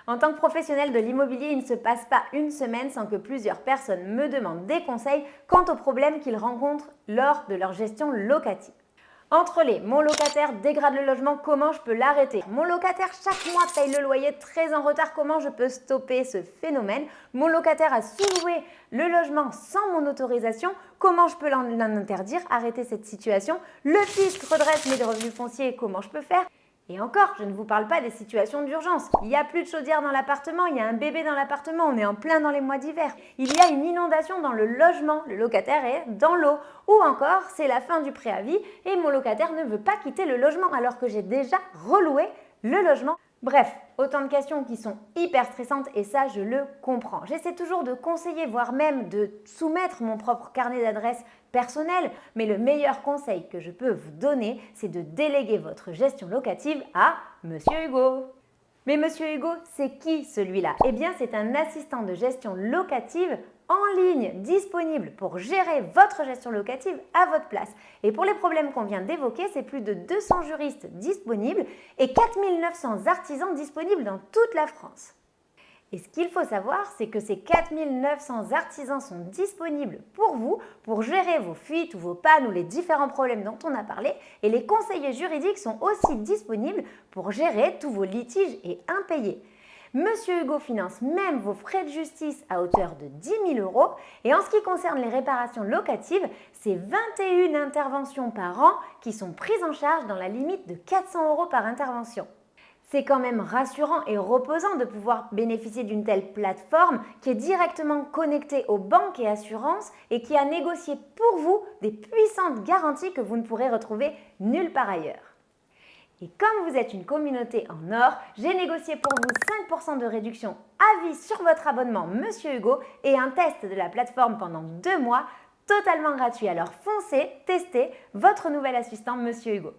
En tant que professionnel de l'immobilier, il ne se passe pas une semaine sans que plusieurs personnes me demandent des conseils quant aux problèmes qu'ils rencontrent lors de leur gestion locative. Entre les « mon locataire dégrade le logement, comment je peux l'arrêter » ? « Mon locataire chaque mois paye le loyer très en retard, comment je peux stopper ce phénomène » ? « Mon locataire a sous-loué le logement sans mon autorisation, comment je peux l'en interdire, arrêter cette situation ?» « Le fisc redresse mes revenus fonciers, comment je peux faire ?» Et encore, je ne vous parle pas des situations d'urgence. Il n'y a plus de chaudière dans l'appartement, il y a un bébé dans l'appartement, on est en plein dans les mois d'hiver. Il y a une inondation dans le logement, le locataire est dans l'eau. Ou encore, c'est la fin du préavis et mon locataire ne veut pas quitter le logement alors que j'ai déjà reloué le logement. Bref, autant de questions qui sont hyper stressantes et ça, je le comprends. J'essaie toujours de conseiller, voire même de soumettre mon propre carnet d'adresses personnel, mais le meilleur conseil que je peux vous donner, c'est de déléguer votre gestion locative à Monsieur Hugo. Mais Monsieur Hugo, c'est qui celui-là ? Eh bien, c'est un assistant de gestion locative en ligne disponible pour gérer votre gestion locative à votre place. Et pour les problèmes qu'on vient d'évoquer, c'est plus de 200 juristes disponibles et 4900 artisans disponibles dans toute la France. Et ce qu'il faut savoir, c'est que ces 4900 artisans sont disponibles pour vous, pour gérer vos fuites ou vos pannes ou les différents problèmes dont on a parlé. Et les conseillers juridiques sont aussi disponibles pour gérer tous vos litiges et impayés. Monsieur Hugo finance même vos frais de justice à hauteur de 10 000 €. Et en ce qui concerne les réparations locatives, c'est 21 interventions par an qui sont prises en charge dans la limite de 400 € par intervention. C'est quand même rassurant et reposant de pouvoir bénéficier d'une telle plateforme qui est directement connectée aux banques et assurances et qui a négocié pour vous des puissantes garanties que vous ne pourrez retrouver nulle part ailleurs. Et comme vous êtes une communauté en or, j'ai négocié pour vous 5% de réduction à vie sur votre abonnement Monsieur Hugo et un test de la plateforme pendant 2 mois totalement gratuit. Alors foncez, testez votre nouvel assistant Monsieur Hugo.